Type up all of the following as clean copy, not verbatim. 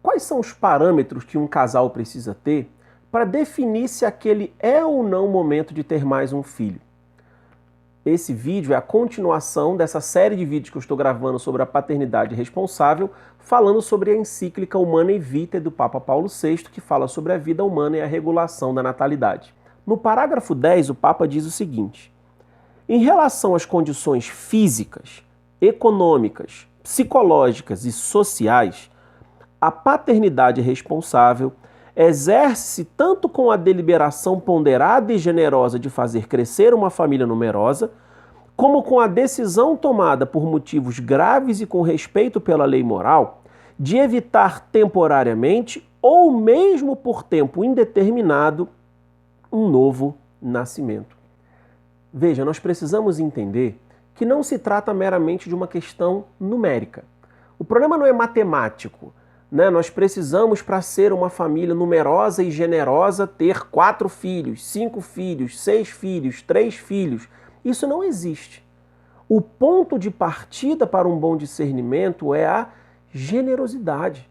quais são os parâmetros que um casal precisa ter para definir se aquele é ou não o momento de ter mais um filho? Esse vídeo é a continuação dessa série de vídeos que eu estou gravando sobre a paternidade responsável, falando sobre a encíclica Humanae Vitae do Papa Paulo VI, que fala sobre a vida humana e a regulação da natalidade. No parágrafo 10, o Papa diz o seguinte: em relação às condições físicas, econômicas, psicológicas e sociais, a paternidade responsável exerce-se tanto com a deliberação ponderada e generosa de fazer crescer uma família numerosa, como com a decisão tomada por motivos graves e com respeito pela lei moral de evitar temporariamente ou mesmo por tempo indeterminado um novo nascimento. Veja, nós precisamos entender que não se trata meramente de uma questão numérica. O problema não é matemático. Nós precisamos, para ser uma família numerosa e generosa, ter 4 filhos, 5 filhos, 6 filhos, 3 filhos. Isso não existe. O ponto de partida para um bom discernimento é a generosidade.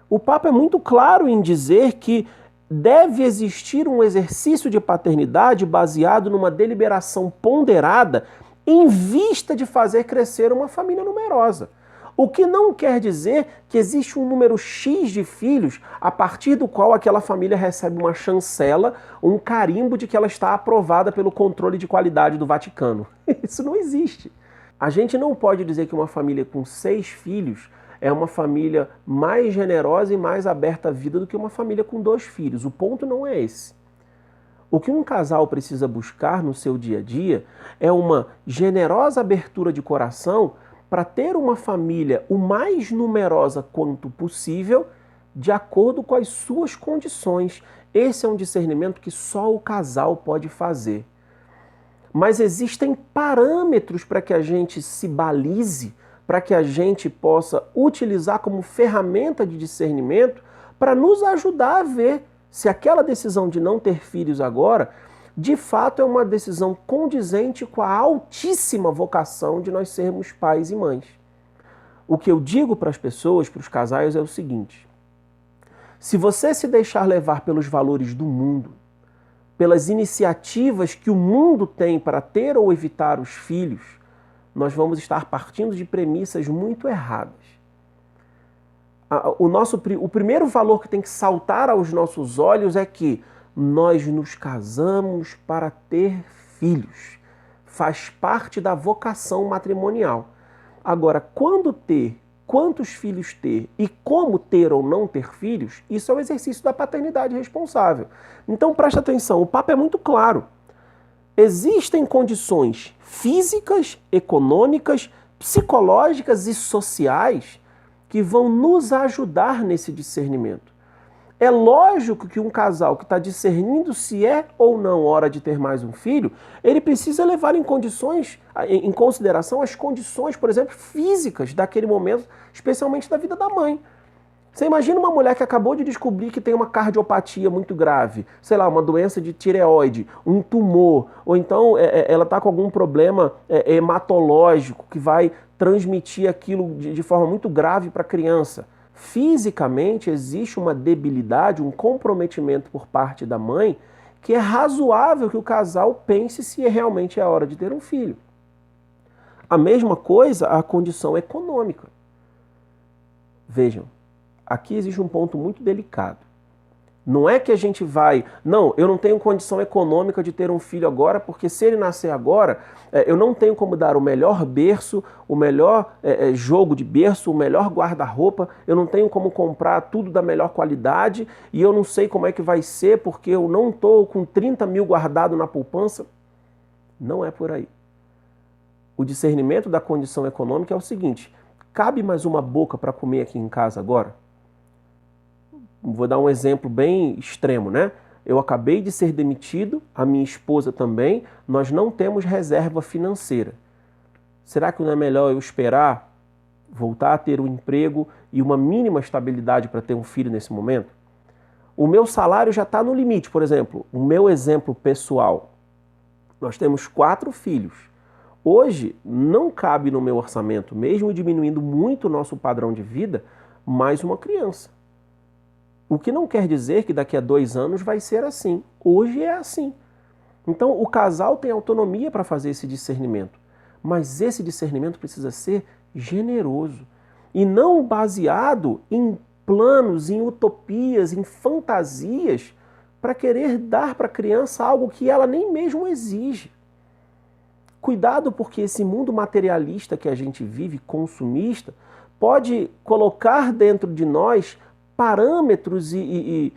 O Papa é muito claro em dizer que deve existir um exercício de paternidade baseado numa deliberação ponderada em vista de fazer crescer uma família numerosa. O que não quer dizer que existe um número X de filhos a partir do qual aquela família recebe uma chancela, um carimbo de que ela está aprovada pelo controle de qualidade do Vaticano. Isso não existe. A gente não pode dizer que uma família com 6 filhos é uma família mais generosa e mais aberta à vida do que uma família com 2 filhos. O ponto não é esse. O que um casal precisa buscar no seu dia a dia é uma generosa abertura de coração para ter uma família o mais numerosa quanto possível, de acordo com as suas condições. Esse é um discernimento que só o casal pode fazer. Mas existem parâmetros para que a gente se balize, para que a gente possa utilizar como ferramenta de discernimento para nos ajudar a ver se aquela decisão de não ter filhos agora, de fato é uma decisão condizente com a altíssima vocação de nós sermos pais e mães. O que eu digo para as pessoas, para os casais, é o seguinte: se você se deixar levar pelos valores do mundo, pelas iniciativas que o mundo tem para ter ou evitar os filhos, nós vamos estar partindo de premissas muito erradas. O primeiro valor que tem que saltar aos nossos olhos é que nós nos casamos para ter filhos. Faz parte da vocação matrimonial. Agora, quando ter, quantos filhos ter e como ter ou não ter filhos, isso é o exercício da paternidade responsável. Então presta atenção, o Papa é muito claro. Existem condições físicas, econômicas, psicológicas e sociais que vão nos ajudar nesse discernimento. É lógico que um casal que está discernindo se é ou não hora de ter mais um filho, ele precisa levar em consideração as condições, por exemplo, físicas daquele momento, especialmente da vida da mãe. Você imagina uma mulher que acabou de descobrir que tem uma cardiopatia muito grave, sei lá, uma doença de tireoide, um tumor, ou então ela está com algum problema hematológico que vai transmitir aquilo de forma muito grave para a criança. Fisicamente existe uma debilidade, um comprometimento por parte da mãe que é razoável que o casal pense se realmente é a hora de ter um filho. A mesma coisa a condição econômica. Vejam, aqui existe um ponto muito delicado. Não é que a gente vai... Não, eu não tenho condição econômica de ter um filho agora, porque se ele nascer agora, eu não tenho como dar o melhor berço, o melhor jogo de berço, o melhor guarda-roupa, eu não tenho como comprar tudo da melhor qualidade e eu não sei como é que vai ser porque eu não estou com 30 mil guardado na poupança. Não é por aí. O discernimento da condição econômica é o seguinte: cabe mais uma boca para comer aqui em casa agora? Vou dar um exemplo bem extremo, né? Eu acabei de ser demitido, a minha esposa também, nós não temos reserva financeira. Será que não é melhor eu esperar voltar a ter um emprego e uma mínima estabilidade para ter um filho nesse momento? O meu salário já está no limite, por exemplo, o meu exemplo pessoal. Nós temos 4 filhos. Hoje não cabe no meu orçamento, mesmo diminuindo muito o nosso padrão de vida, mais uma criança. O que não quer dizer que daqui a 2 anos vai ser assim. Hoje é assim. Então, o casal tem autonomia para fazer esse discernimento. Mas esse discernimento precisa ser generoso. E não baseado em planos, em utopias, em fantasias, para querer dar para a criança algo que ela nem mesmo exige. Cuidado, porque esse mundo materialista que a gente vive, consumista, pode colocar dentro de nós parâmetros e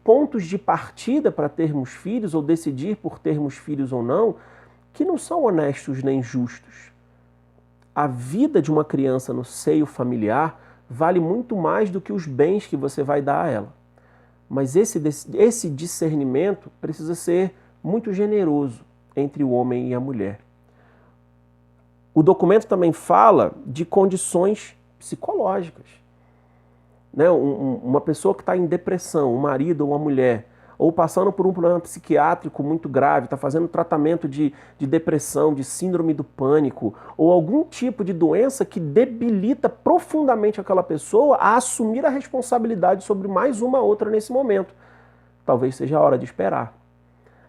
pontos de partida para termos filhos, ou decidir por termos filhos ou não, que não são honestos nem justos. A vida de uma criança no seio familiar vale muito mais do que os bens que você vai dar a ela. Mas esse discernimento precisa ser muito generoso entre o homem e a mulher. O documento também fala de condições psicológicas. Né? Uma pessoa que está em depressão, um marido ou uma mulher, ou passando por um problema psiquiátrico muito grave, está fazendo tratamento de depressão, de síndrome do pânico, ou algum tipo de doença que debilita profundamente aquela pessoa a assumir a responsabilidade sobre mais uma outra nesse momento. Talvez seja a hora de esperar.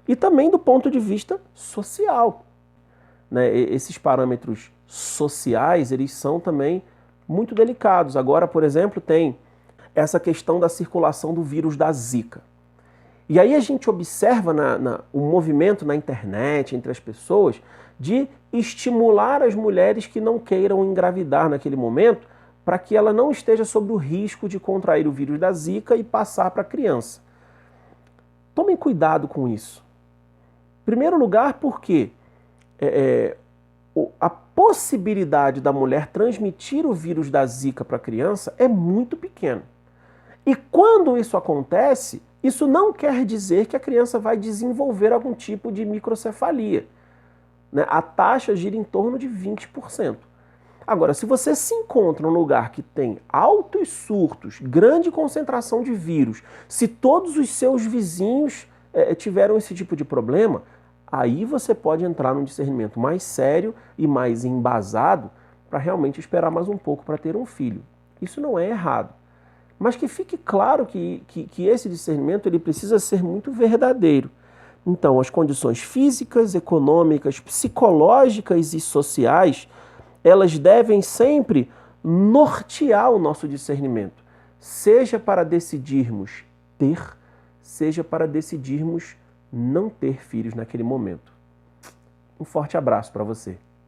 E também do ponto de vista social. Né? Esses parâmetros sociais, eles são também muito delicados. Agora, por exemplo, tem essa questão da circulação do vírus da Zika. E aí a gente observa o movimento na internet, entre as pessoas, de estimular as mulheres que não queiram engravidar naquele momento, para que ela não esteja sob o risco de contrair o vírus da Zika e passar para a criança. Tomem cuidado com isso. Em primeiro lugar, porque a possibilidade da mulher transmitir o vírus da Zika para a criança é muito pequena. E quando isso acontece, isso não quer dizer que a criança vai desenvolver algum tipo de microcefalia. Né? A taxa gira em torno de 20%. Agora, se você se encontra num lugar que tem altos surtos, grande concentração de vírus, se todos os seus vizinhos tiveram esse tipo de problema, aí você pode entrar num discernimento mais sério e mais embasado para realmente esperar mais um pouco para ter um filho. Isso não é errado. Mas que fique claro que esse discernimento ele precisa ser muito verdadeiro. Então, as condições físicas, econômicas, psicológicas e sociais, elas devem sempre nortear o nosso discernimento, seja para decidirmos ter, seja para decidirmos não ter filhos naquele momento. Um forte abraço para você.